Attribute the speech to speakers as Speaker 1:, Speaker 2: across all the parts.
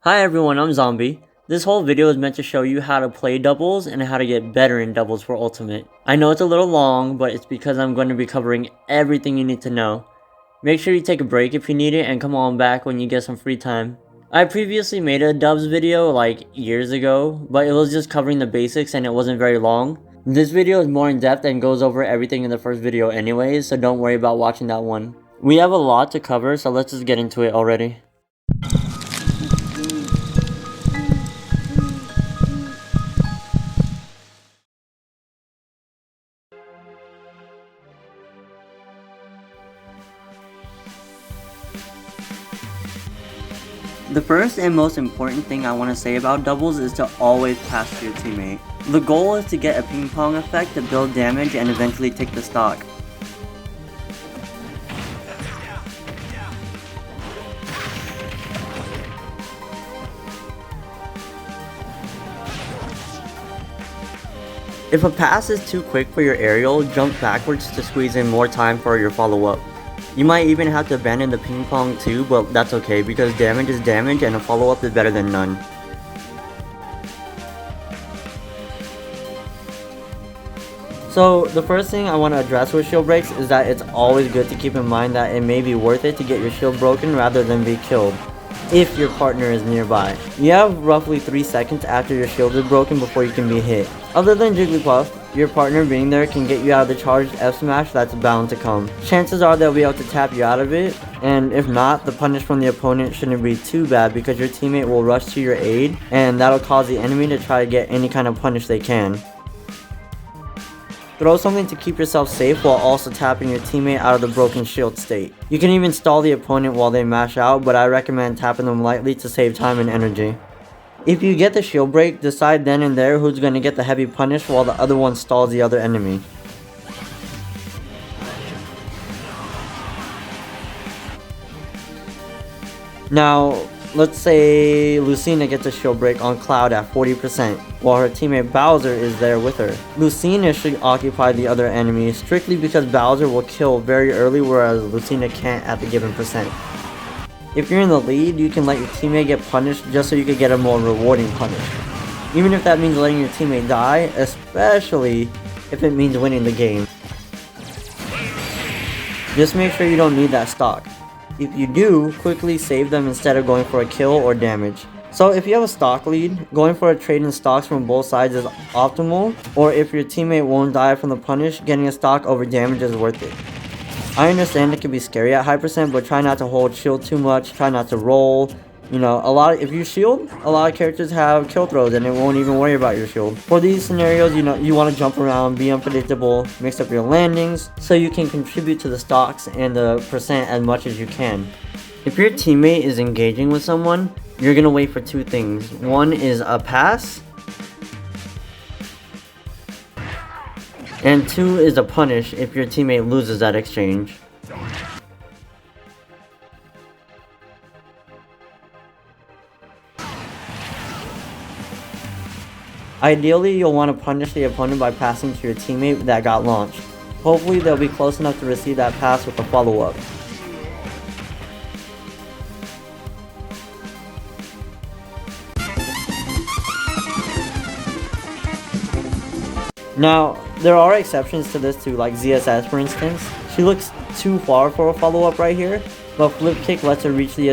Speaker 1: Hi everyone, I'm Zombie. This whole video is meant to show you how to play doubles and how to get better in doubles for Ultimate. I know it's a little long, but it's because I'm going to be covering everything you need to know. Make sure you take a break if you need it and come on back when you get some free time. I previously made a dubs video like years ago, but it was just covering the basics and it wasn't very long. This video is more in depth and goes over everything in the first video anyways, so don't worry about watching that one. We have a lot to cover, so let's just get into it already. The first and most important thing I want to say about doubles is to always pass to your teammate. The goal is to get a ping pong effect to build damage and eventually take the stock. If a pass is too quick for your aerial, jump backwards to squeeze in more time for your follow-up. You might even have to abandon the ping pong too, but that's okay because damage is damage and a follow-up is better than none. So the first thing I want to address with shield breaks is that it's always good to keep in mind that it may be worth it to get your shield broken rather than be killed, if your partner is nearby. You have roughly 3 seconds after your shield is broken before you can be hit. Other than Jigglypuff, your partner being there can get you out of the charged F smash that's bound to come. Chances are they'll be able to tap you out of it, and if not, the punish from the opponent shouldn't be too bad because your teammate will rush to your aid, and that'll cause the enemy to try to get any kind of punish they can. Throw something to keep yourself safe while also tapping your teammate out of the broken shield state. You can even stall the opponent while they mash out, but I recommend tapping them lightly to save time and energy. If you get the shield break, decide then and there who's going to get the heavy punish while the other one stalls the other enemy. Now, let's say Lucina gets a shield break on Cloud at 40%, while her teammate Bowser is there with her. Lucina should occupy the other enemy strictly because Bowser will kill very early, whereas Lucina can't at the given percent. If you're in the lead, you can let your teammate get punished just so you can get a more rewarding punish. Even if that means letting your teammate die, especially if it means winning the game. Just make sure you don't need that stock. If you do, quickly save them instead of going for a kill or damage. So if you have a stock lead, going for a trade in stocks from both sides is optimal, or if your teammate won't die from the punish, getting a stock over damage is worth it. I understand it can be scary at high percent, but try not to hold shield too much, try not to roll. You know, if you shield, a lot of characters have kill throws and it won't even worry about your shield. For these scenarios, you want to jump around, be unpredictable, mix up your landings, so you can contribute to the stocks and the percent as much as you can. If your teammate is engaging with someone, you're going to wait for two things. One is a pass, and two is a punish if your teammate loses that exchange. Ideally, you'll want to punish the opponent by passing to your teammate that got launched. Hopefully, they'll be close enough to receive that pass with a follow-up. Now, there are exceptions to this too, like ZSS for instance. She looks too far for a follow-up right here, but flip kick lets her reach the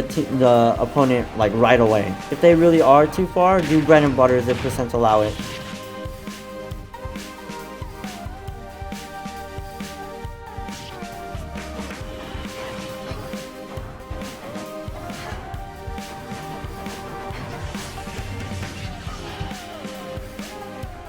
Speaker 1: opponent like right away. If they really are too far, do bread and butter if percents allow it.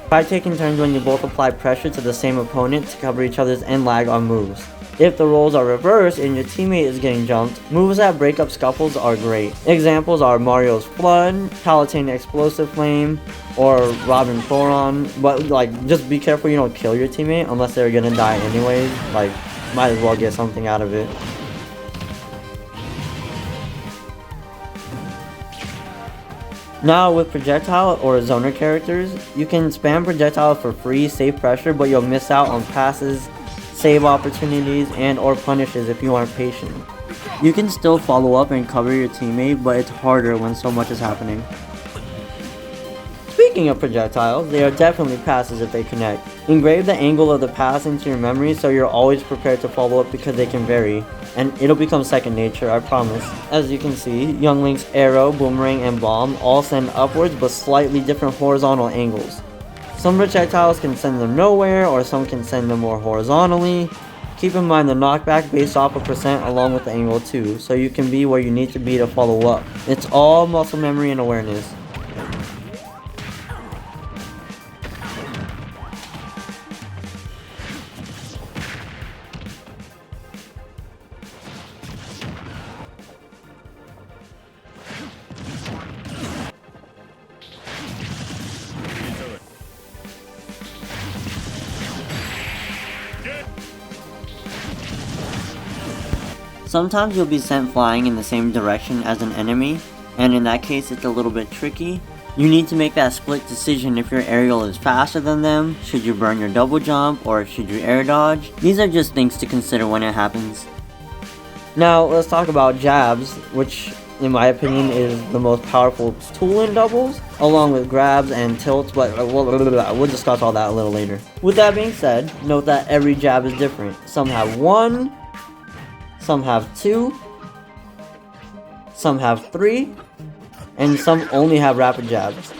Speaker 1: Try taking turns when you both apply pressure to the same opponent to cover each other's end lag on moves. If the roles are reversed and your teammate is getting jumped, moves that break up scuffles are great. Examples are Mario's Flood, Palutena Explosive Flame, or Robin Thoron, but like just be careful you don't kill your teammate unless they're gonna die anyways, like might as well get something out of it. Now with projectile or zoner characters, you can spam projectile for free, save pressure, but you'll miss out on passes, save opportunities, and or punishes if you aren't patient. You can still follow up and cover your teammate, but it's harder when so much is happening. Speaking of projectiles, they are definitely passes if they connect. Engrave the angle of the pass into your memory so you're always prepared to follow up because they can vary, and it'll become second nature, I promise. As you can see, Young Link's arrow, boomerang, and bomb all send upwards but slightly different horizontal angles. Some projectiles can send them nowhere, or some can send them more horizontally. Keep in mind the knockback based off of percent along with the angle too, so you can be where you need to be to follow up. It's all muscle memory and awareness. Sometimes you'll be sent flying in the same direction as an enemy, and in that case it's a little bit tricky. You need to make that split decision if your aerial is faster than them, should you burn your double jump, or should you air dodge. These are just things to consider when it happens. Now let's talk about jabs, which in my opinion is the most powerful tool in doubles, along with grabs and tilts, but we'll discuss all that a little later. With that being said, note that every jab is different. Some have 1, some have 2, some have 3, and some only have rapid jabs.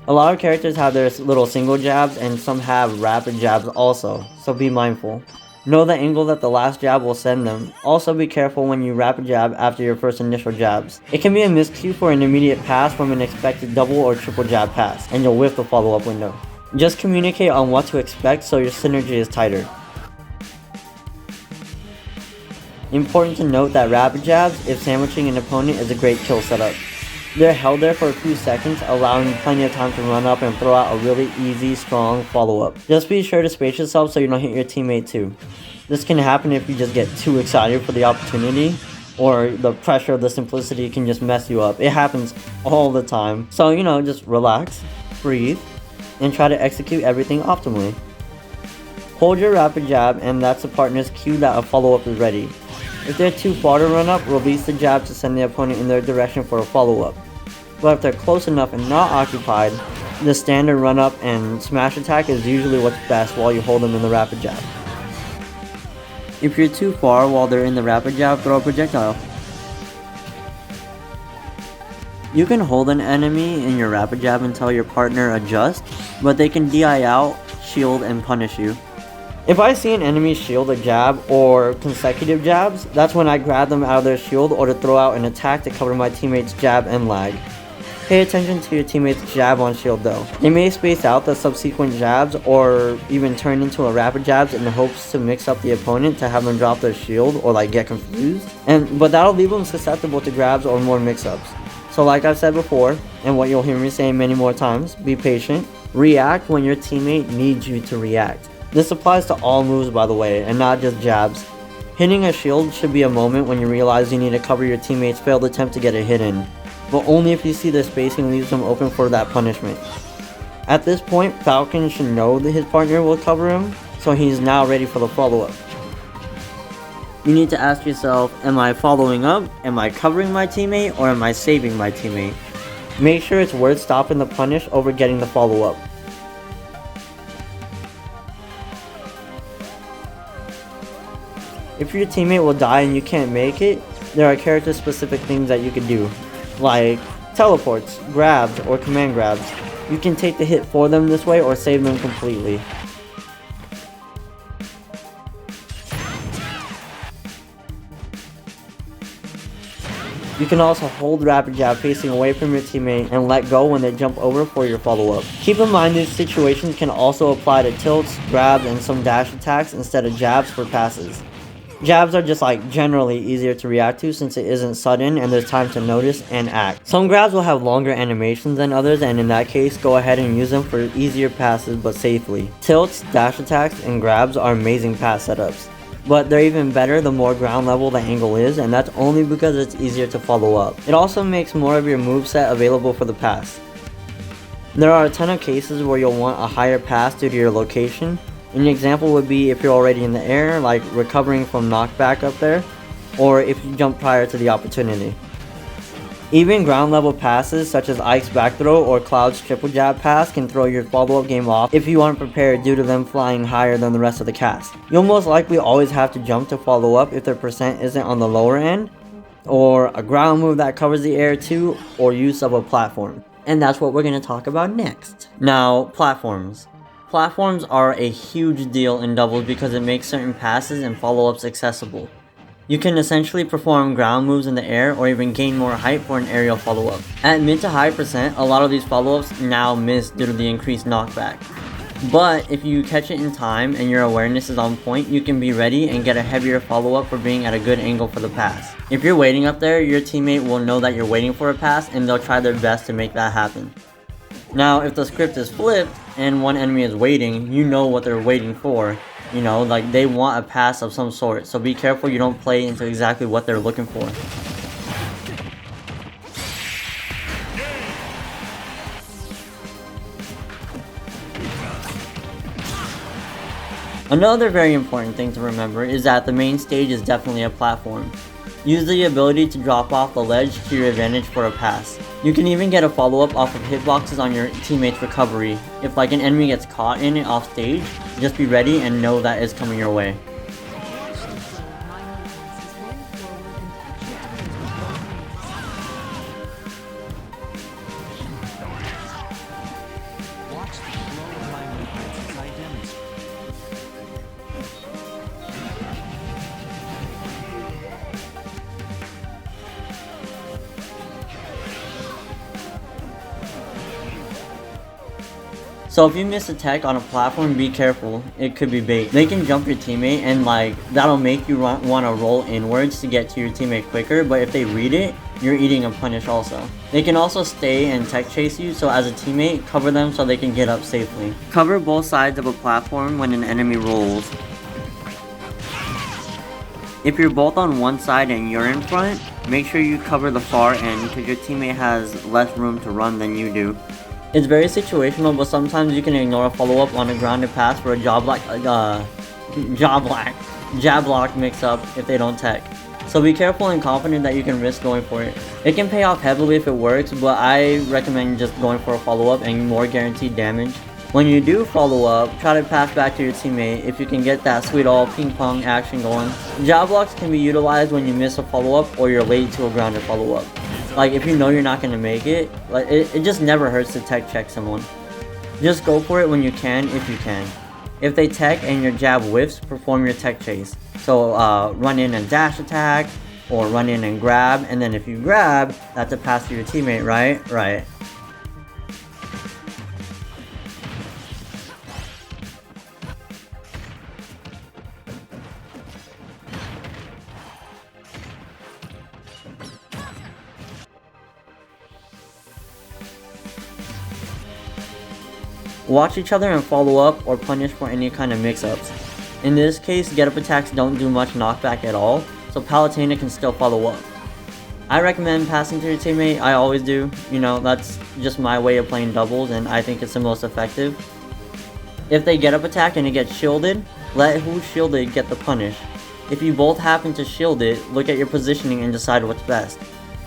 Speaker 1: A lot of characters have their little single jabs, and some have rapid jabs also, so be mindful. Know the angle that the last jab will send them. Also be careful when you rapid jab after your first initial jabs. It can be a miscue for an immediate pass from an expected double or triple jab pass, and you'll whiff the follow-up window. Just communicate on what to expect so your synergy is tighter. Important to note that rapid jabs, if sandwiching an opponent, is a great kill setup. They're held there for a few seconds, allowing plenty of time to run up and throw out a really easy, strong follow-up. Just be sure to space yourself so you don't hit your teammate too. This can happen if you just get too excited for the opportunity, or the pressure of the simplicity can just mess you up. It happens all the time. So, just relax, breathe, and try to execute everything optimally. Hold your rapid jab, and that's the partner's cue that a follow-up is ready. If they're too far to run up, release the jab to send the opponent in their direction for a follow-up. But if they're close enough and not occupied, the standard run-up and smash attack is usually what's best while you hold them in the rapid jab. If you're too far while they're in the rapid jab, throw a projectile. You can hold an enemy in your rapid jab until your partner adjusts, but they can DI out, shield, and punish you. If I see an enemy shield a jab or consecutive jabs, that's when I grab them out of their shield or to throw out an attack to cover my teammate's jab and lag. Pay attention to your teammate's jab on shield though. They may space out the subsequent jabs or even turn into a rapid jabs in the hopes to mix up the opponent to have them drop their shield or get confused. But that'll leave them susceptible to grabs or more mix-ups. So like I've said before, and what you'll hear me say many more times, be patient. React when your teammate needs you to react. This applies to all moves by the way, and not just jabs. Hitting a shield should be a moment when you realize you need to cover your teammate's failed attempt to get a hit in, but only if you see their spacing leaves them open for that punishment. At this point, Falcon should know that his partner will cover him, so he's now ready for the follow-up. You need to ask yourself, am I following up, am I covering my teammate, or am I saving my teammate? Make sure it's worth stopping the punish over getting the follow-up. If your teammate will die and you can't make it, there are character specific things that you could do, like teleports, grabs, or command grabs. You can take the hit for them this way or save them completely. You can also hold rapid jab facing away from your teammate and let go when they jump over for your follow-up. Keep in mind these situations can also apply to tilts, grabs, and some dash attacks instead of jabs for passes. Jabs are just generally easier to react to since it isn't sudden and there's time to notice and act. Some grabs will have longer animations than others, and in that case go ahead and use them for easier passes but safely. Tilts, dash attacks, and grabs are amazing pass setups, but they're even better the more ground level the angle is, and that's only because it's easier to follow up. It also makes more of your moveset available for the pass. There are a ton of cases where you'll want a higher pass due to your location. An example would be if you're already in the air, like recovering from knockback up there. or if you jump prior to the opportunity. Even ground level passes such as Ike's back throw or Cloud's triple jab pass can throw your follow-up game off if you aren't prepared due to them flying higher than the rest of the cast. You'll most likely always have to jump to follow up if their percent isn't on the lower end, or a ground move that covers the air too, or use of a platform. And that's what we're going to talk about next. Now, platforms. Platforms are a huge deal in doubles because it makes certain passes and follow-ups accessible. You can essentially perform ground moves in the air or even gain more height for an aerial follow-up. At mid to high percent, a lot of these follow-ups now miss due to the increased knockback. But if you catch it in time and your awareness is on point, you can be ready and get a heavier follow-up for being at a good angle for the pass. If you're waiting up there, your teammate will know that you're waiting for a pass and they'll try their best to make that happen. Now, if the script is flipped and one enemy is waiting, you know what they're waiting for. You know, like they want a pass of some sort, so be careful you don't play into exactly what they're looking for. Another very important thing to remember is that the main stage is definitely a platform. Use the ability to drop off the ledge to your advantage for a pass. You can even get a follow-up off of hitboxes on your teammate's recovery. If like an enemy gets caught in it off stage, just be ready and know that it's coming your way. So if you miss a tech on a platform, be careful, it could be bait. They can jump your teammate and like, that'll make you want to roll inwards to get to your teammate quicker, but if they read it, you're eating a punish also. They can also stay and tech chase you, so as a teammate, cover them so they can get up safely. Cover both sides of a platform when an enemy rolls. If you're both on one side and you're in front, make sure you cover the far end because your teammate has less room to run than you do. It's very situational, but sometimes you can ignore a follow-up on a grounded pass for a jab lock mix-up if they don't tech. So be careful and confident that you can risk going for it. It can pay off heavily if it works, but I recommend just going for a follow-up and more guaranteed damage. When you do follow up, try to pass back to your teammate if you can get that sweet old ping pong action going. Jab blocks can be utilized when you miss a follow-up or you're late to a grounded follow-up. Like if you know you're not going to make it, like it just never hurts to tech check someone. Just go for it when you can if you can. If they tech and your jab whiffs, perform your tech chase. So run in and dash attack, or run in and grab, and then if you grab, that's a pass to your teammate, right? Right. Watch each other and follow up or punish for any kind of mix-ups. In this case, get-up attacks don't do much knockback at all, so Palutena can still follow up. I recommend passing to your teammate, I always do. You know, that's just my way of playing doubles and I think it's the most effective. If they get-up attack and it gets shielded, let who's shielded get the punish. If you both happen to shield it, look at your positioning and decide what's best.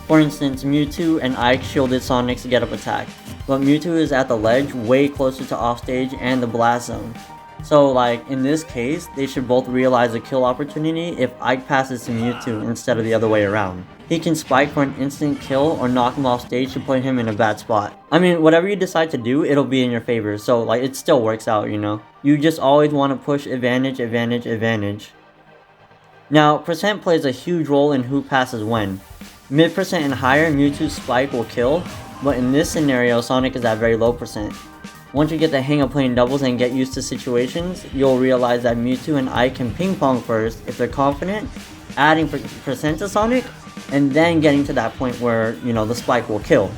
Speaker 1: For instance, Mewtwo and Ike shielded Sonic's get-up attack, but Mewtwo is at the ledge way closer to offstage and the blast zone. So like, in this case, they should both realize a kill opportunity if Ike passes to Mewtwo instead of the other way around. He can spike for an instant kill or knock him off stage to put him in a bad spot. I mean, whatever you decide to do, it'll be in your favor, so like, it still works out, you know? You just always want to push advantage, advantage, advantage. Now, percent plays a huge role in who passes when. Mid percent and higher, Mewtwo's spike will kill, but in this scenario, Sonic is at very low percent. Once you get the hang of playing doubles and get used to situations, you'll realize that Mewtwo and Ike can ping pong first if they're confident, adding percent to Sonic, and then getting to that point where, you know, the spike will kill.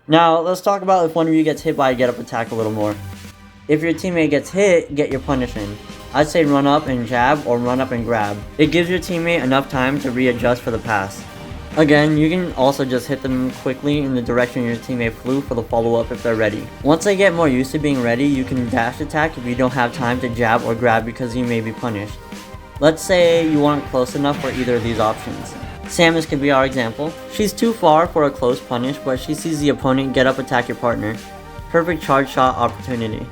Speaker 1: Now, let's talk about if one of you gets hit by a get-up attack a little more. If your teammate gets hit, get your punish in. I'd say run up and jab or run up and grab. It gives your teammate enough time to readjust for the pass. Again, you can also just hit them quickly in the direction your teammate flew for the follow-up if they're ready. Once they get more used to being ready, you can dash attack if you don't have time to jab or grab because you may be punished. Let's say you aren't close enough for either of these options. Samus could be our example. She's too far for a close punish, but she sees the opponent get up attack your partner. Perfect charge shot opportunity.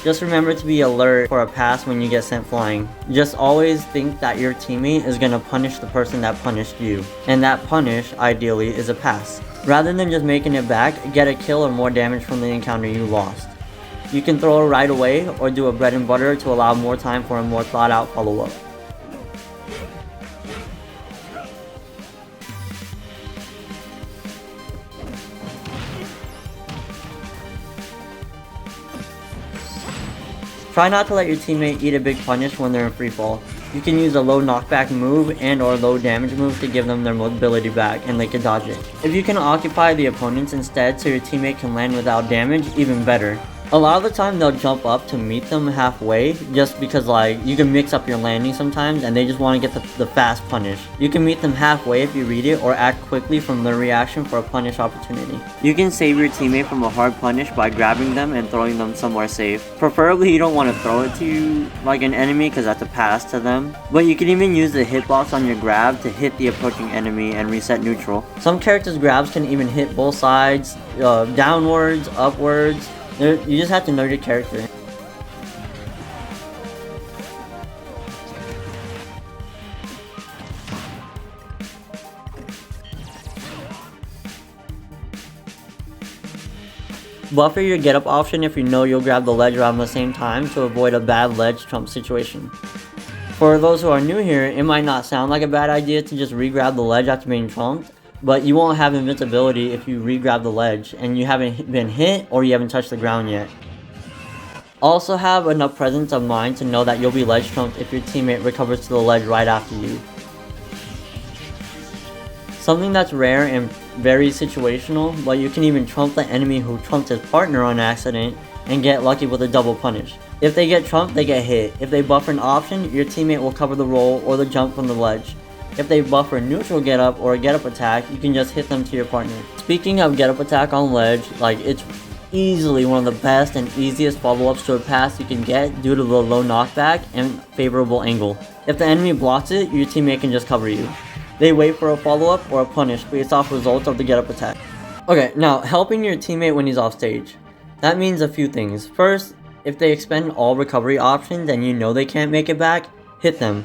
Speaker 1: Just remember to be alert for a pass when you get sent flying. Just always think that your teammate is gonna punish the person that punished you. And that punish, ideally, is a pass. Rather than just making it back, get a kill or more damage from the encounter you lost. You can throw it right away or do a bread and butter to allow more time for a more thought out follow-up. Try not to let your teammate eat a big punish when they're in free fall. You can use a low knockback move and or low damage move to give them their mobility back and they can dodge it. If you can occupy the opponents instead so your teammate can land without damage, even better. A lot of the time they'll jump up to meet them halfway just because like you can mix up your landing sometimes and they just want to get the fast punish. You can meet them halfway if you read it or act quickly from their reaction for a punish opportunity. You can save your teammate from a hard punish by grabbing them and throwing them somewhere safe. Preferably you don't want to throw it to you like an enemy because that's a pass to them. But you can even use the hitbox on your grab to hit the approaching enemy and reset neutral. Some characters' grabs can even hit both sides, downwards, upwards. You just have to know your character. Buffer your get up option if you know you'll grab the ledge around the same time to avoid a bad ledge trump situation. For those who are new here, it might not sound like a bad idea to just re-grab the ledge after being trumped, but you won't have invincibility if you re-grab the ledge and you haven't been hit or you haven't touched the ground yet. Also have enough presence of mind to know that you'll be ledge trumped if your teammate recovers to the ledge right after you. Something that's rare and very situational, but you can even trump the enemy who trumped his partner on accident and get lucky with a double punish. If they get trumped, they get hit. If they buffer an option, your teammate will cover the roll or the jump from the ledge. If they buffer a neutral get up or a get up attack, you can just hit them to your partner. Speaking of get up attack on ledge, like it's easily one of the best and easiest follow-ups to a pass you can get due to the low knockback and favorable angle. If the enemy blocks it, your teammate can just cover you. They wait for a follow-up or a punish based off results of the get up attack. Okay, now helping your teammate when he's off stage. That means a few things. First, if they expend all recovery options and you know they can't make it back, hit them.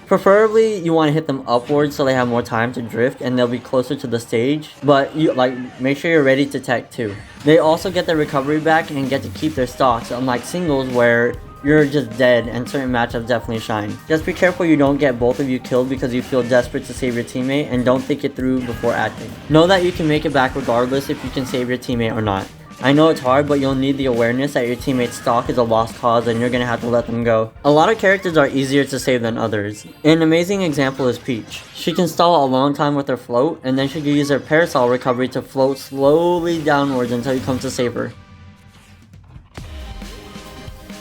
Speaker 1: Preferably you want to hit them upwards so they have more time to drift and they'll be closer to the stage, but you make sure you're ready to tech too. They also get their recovery back and get to keep their stocks, unlike singles where you're just dead and certain matchups definitely shine. Just be careful you don't get both of you killed because you feel desperate to save your teammate, and don't think it through before acting. Know that you can make it back regardless if you can save your teammate or not. I know it's hard, but you'll need the awareness that your teammate's stock is a lost cause and you're gonna have to let them go. A lot of characters are easier to save than others. An amazing example is Peach. She can stall a long time with her float, and then she can use her parasol recovery to float slowly downwards until you come to save her.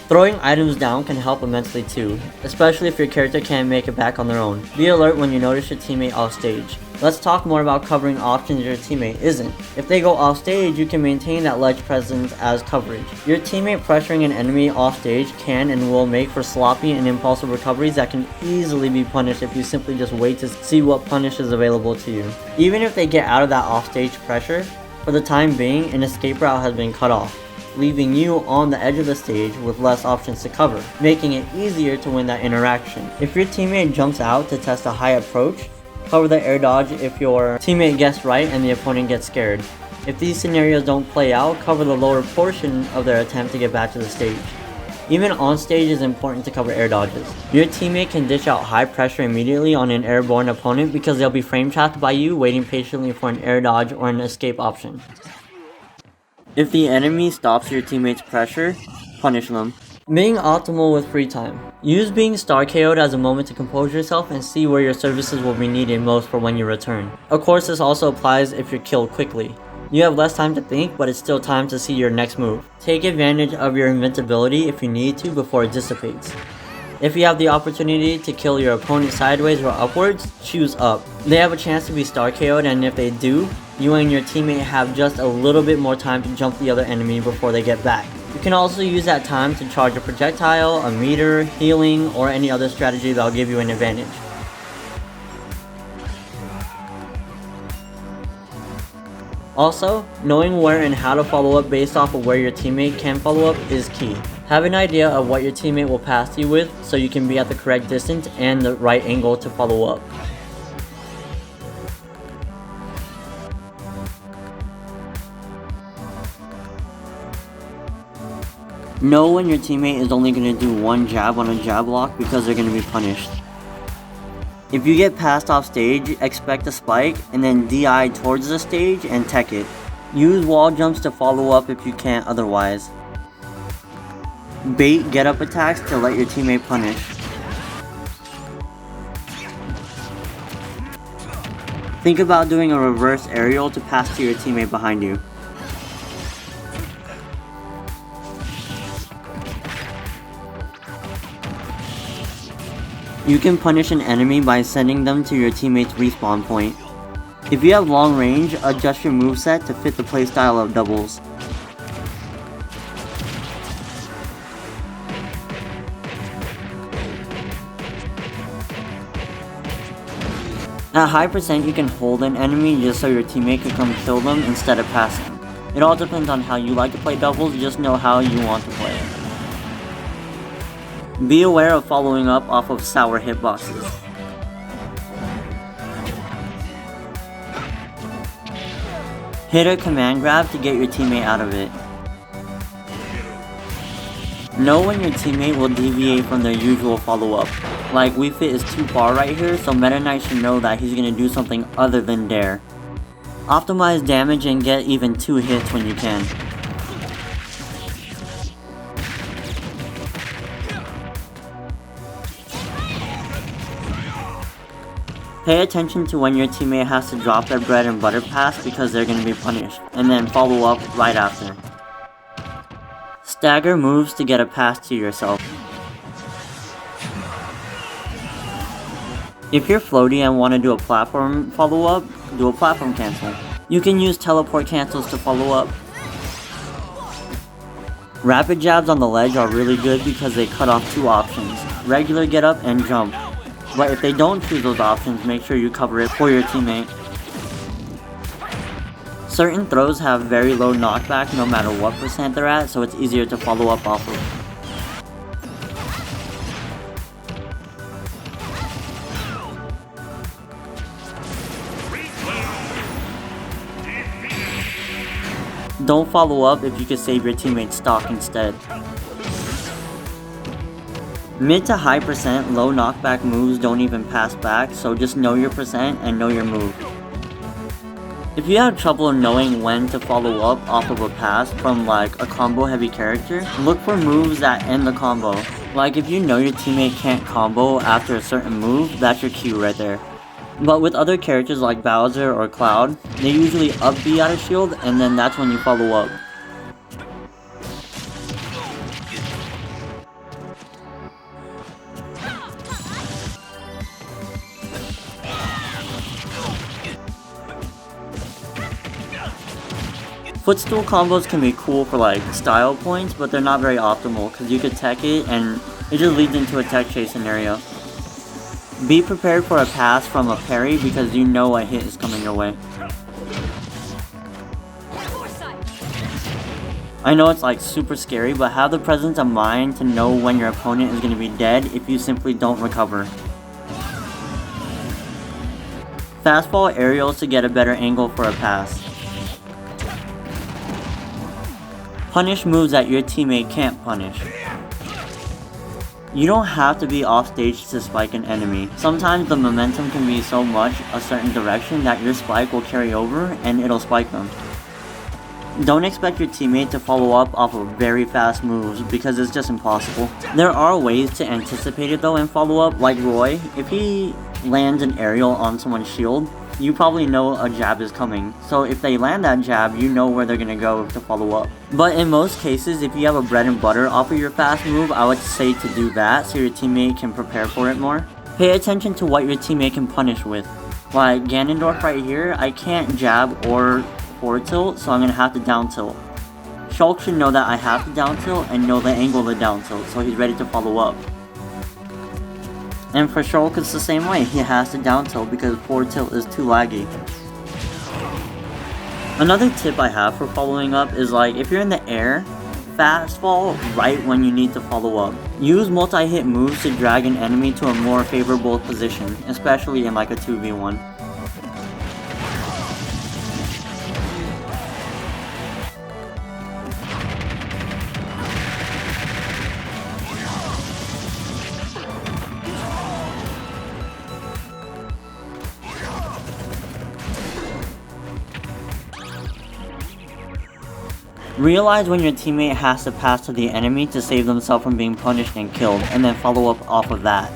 Speaker 1: Throwing items down can help immensely too, especially if your character can't make it back on their own. Be alert when you notice your teammate off stage. Let's talk more about covering options your teammate isn't. If they go off stage, you can maintain that ledge presence as coverage. Your teammate pressuring an enemy off stage can and will make for sloppy and impulsive recoveries that can easily be punished if you simply just wait to see what punish is available to you. Even if they get out of that off stage pressure, for the time being, an escape route has been cut off, leaving you on the edge of the stage with less options to cover, making it easier to win that interaction. If your teammate jumps out to test a high approach, cover the air dodge if your teammate guessed right and the opponent gets scared. If these scenarios don't play out, cover the lower portion of their attempt to get back to the stage. Even on stage is important to cover air dodges. Your teammate can dish out high pressure immediately on an airborne opponent because they'll be frame trapped by you waiting patiently for an air dodge or an escape option. If the enemy stops your teammate's pressure, punish them. Being optimal with free time. Use being star KO'd as a moment to compose yourself and see where your services will be needed most for when you return. Of course, this also applies if you're killed quickly. You have less time to think, but it's still time to see your next move. Take advantage of your invincibility if you need to before it dissipates. If you have the opportunity to kill your opponent sideways or upwards, choose up. They have a chance to be star KO'd, and if they do, you and your teammate have just a little bit more time to jump the other enemy before they get back. You can also use that time to charge a projectile, a meter, healing, or any other strategy that will give you an advantage. Also, knowing where and how to follow up based off of where your teammate can follow up is key. Have an idea of what your teammate will pass you with so you can be at the correct distance and the right angle to follow up. Know when your teammate is only going to do one jab on a jab lock because they're going to be punished. If you get passed off stage, expect a spike and then DI towards the stage and tech it. Use wall jumps to follow up if you can't otherwise. Bait get up attacks to let your teammate punish. Think about doing a reverse aerial to pass to your teammate behind you. You can punish an enemy by sending them to your teammate's respawn point. If you have long range, adjust your moveset to fit the playstyle of doubles. At high percent, you can hold an enemy just so your teammate can come kill them instead of passing. It all depends on how you like to play doubles, just know how you want to play it. Be aware of following up off of sour hitboxes. Hit a command grab to get your teammate out of it. Know when your teammate will deviate from their usual follow-up. Like, Wii Fit is too far right here, so Meta Knight should know that he's gonna do something other than dare. Optimize damage and get even 2 hits when you can. Pay attention to when your teammate has to drop their bread and butter pass because they're going to be punished, and then follow up right after. Stagger moves to get a pass to yourself. If you're floaty and want to do a platform follow up, do a platform cancel. You can use teleport cancels to follow up. Rapid jabs on the ledge are really good because they cut off 2 options, regular get up and jump. But if they don't choose those options, make sure you cover it for your teammate. Certain throws have very low knockback no matter what percent they're at, so it's easier to follow up off of. Don't follow up if you can save your teammate's stock instead. Mid to high percent low knockback moves don't even pass back, so just know your percent and know your move. If you have trouble knowing when to follow up off of a pass from like a combo heavy character, look for moves that end the combo. Like if you know your teammate can't combo after a certain move, that's your cue right there. But with other characters like Bowser or Cloud, they usually up B out of shield and then that's when you follow up. Footstool combos can be cool for like style points, but they're not very optimal because you could tech it and it just leads into a tech chase scenario. Be prepared for a pass from a parry because you know a hit is coming your way. I know it's like super scary, but have the presence of mind to know when your opponent is going to be dead if you simply don't recover. Fastball aerials to get a better angle for a pass. Punish moves that your teammate can't punish. You don't have to be off stage to spike an enemy. Sometimes the momentum can be so much a certain direction that your spike will carry over and it'll spike them. Don't expect your teammate to follow up off of very fast moves because it's just impossible. There are ways to anticipate it though and follow up, like Roy. If he lands an aerial on someone's shield, you probably know a jab is coming. So if they land that jab, you know where they're gonna go to follow up. But in most cases, if you have a bread and butter off of your fast move, I would say to do that so your teammate can prepare for it more. Pay attention to what your teammate can punish with. Like Ganondorf right here, I can't jab or forward tilt, so I'm gonna have to down tilt. Shulk should know that I have to down tilt and know the angle of the down tilt, so he's ready to follow up. And for Shulk, it's the same way. He has to down tilt because forward tilt is too laggy. Another tip I have for following up is like, if you're in the air, fast fall right when you need to follow up. Use multi-hit moves to drag an enemy to a more favorable position, especially in like a 2v1. Realize when your teammate has to pass to the enemy to save themselves from being punished and killed, and then follow up off of that.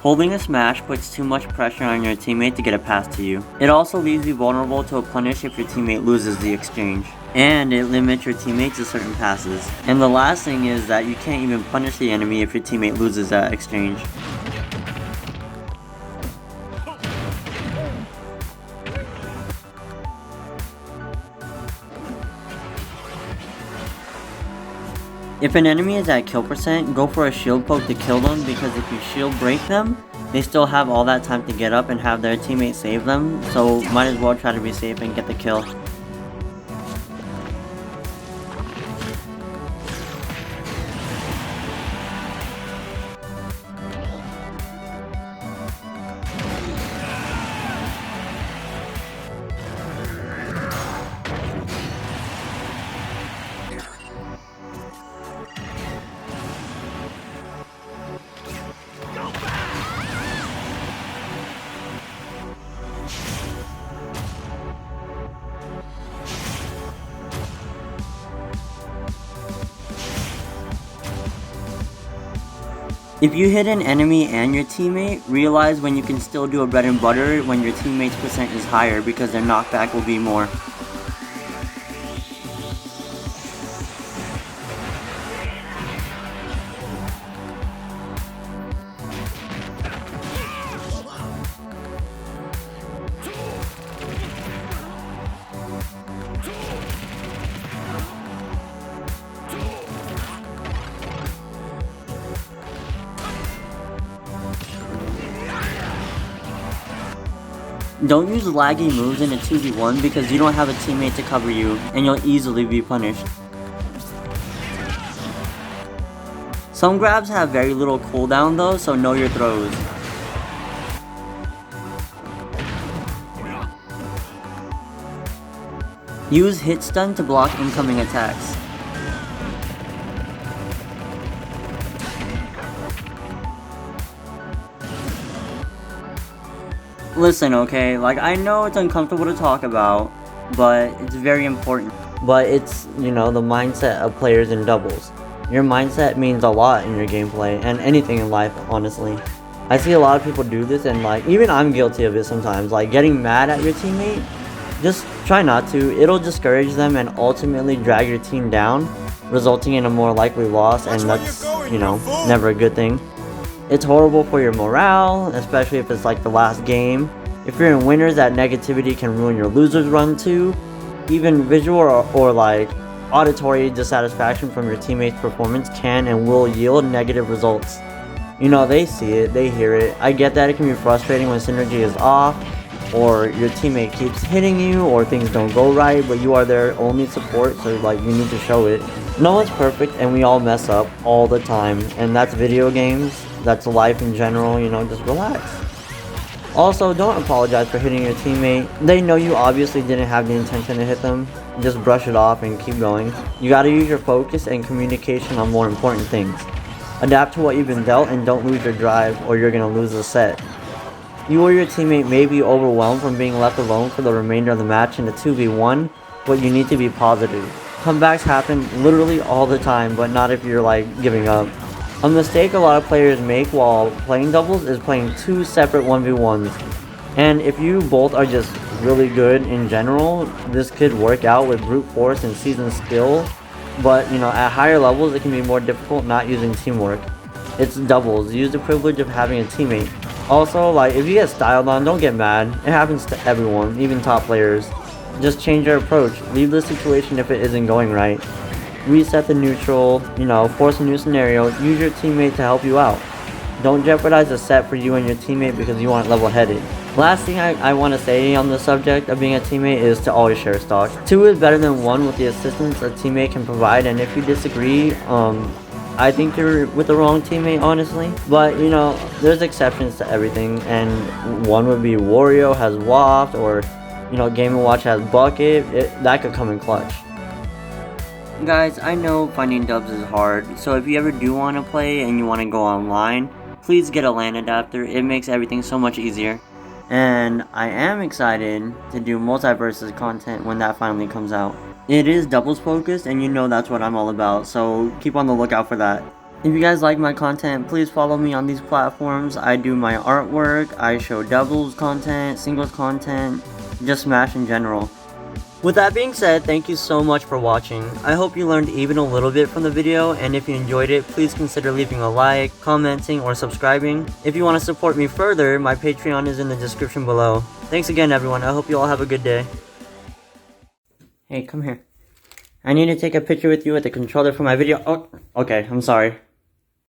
Speaker 1: Holding a smash puts too much pressure on your teammate to get a pass to you. It also leaves you vulnerable to a punish if your teammate loses the exchange. And it limits your teammate to certain passes. And the last thing is that you can't even punish the enemy if your teammate loses that exchange. If an enemy is at kill percent, go for a shield poke to kill them, because if you shield break them, they still have all that time to get up and have their teammate save them, so might as well try to be safe and get the kill. If you hit an enemy and your teammate, realize when you can still do a bread and butter when your teammate's percent is higher, because their knockback will be more. Don't use laggy moves in a 2v1 because you don't have a teammate to cover you, and you'll easily be punished. Some grabs have very little cooldown though, so know your throws. Use hit stun to block incoming attacks. Listen, okay, like, I know it's uncomfortable to talk about, but it's very important. But it's, you know, the mindset of players in doubles. Your mindset means a lot in your gameplay, and anything in life, honestly. I see a lot of people do this, and like, even I'm guilty of it sometimes. Like, getting mad at your teammate, just try not to. It'll discourage them and ultimately drag your team down, resulting in a more likely loss, and that's, you know, never a good thing. It's horrible for your morale, especially if it's like the last game. If you're in winners, that negativity can ruin your losers run too. Even visual or like auditory dissatisfaction from your teammates' performance can and will yield negative results. You know, they see it, they hear it. I get that it can be frustrating when synergy is off, or your teammate keeps hitting you, or things don't go right, but you are their only support, so like, you need to show it. No one's perfect, and we all mess up all the time, and that's video games, that's life in general, you know, just relax. Also, don't apologize for hitting your teammate. They know you obviously didn't have the intention to hit them. Just brush it off and keep going. You gotta use your focus and communication on more important things. Adapt to what you've been dealt and don't lose your drive or you're gonna lose the set. You or your teammate may be overwhelmed from being left alone for the remainder of the match in a 2v1, but you need to be positive. Comebacks happen literally all the time, but not if you're like giving up. A mistake a lot of players make while playing doubles is playing two separate 1v1s. And if you both are just really good in general, this could work out with brute force and seasoned skill. But you know, at higher levels it can be more difficult not using teamwork. It's doubles, use the privilege of having a teammate. Also, like, if you get styled on, don't get mad. It happens to everyone, even top players. Just change your approach, leave the situation if it isn't going right. Reset the neutral, you know, force a new scenario, use your teammate to help you out. Don't jeopardize the set for you and your teammate because you aren't level-headed. Last thing I want to say on the subject of being a teammate is to always share stock. 2 is better than 1 with the assistance a teammate can provide, and if you disagree, I think you're with the wrong teammate, honestly. But, you know, there's exceptions to everything, and one would be Wario has Waft, or, you know, Game & Watch has Bucket. That could come in clutch. Guys, I know finding dubs is hard, so if you ever do want to play and you want to go online, please get a LAN adapter. It makes everything so much easier. And I am excited to do Multiverses content when that finally comes out. It is doubles focused, and you know that's what I'm all about, so keep on the lookout for that. If you guys like my content, please follow me on these platforms. I do my artwork, I show doubles content, singles content, just Smash in general. With that being said, thank you so much for watching. I hope you learned even a little bit from the video, and if you enjoyed it, please consider leaving a like, commenting, or subscribing. If you want to support me further, my Patreon is in the description below. Thanks again, everyone. I hope you all have a good day. Hey, come here. I need to take a picture with you with the controller for my video. Oh, okay, I'm sorry.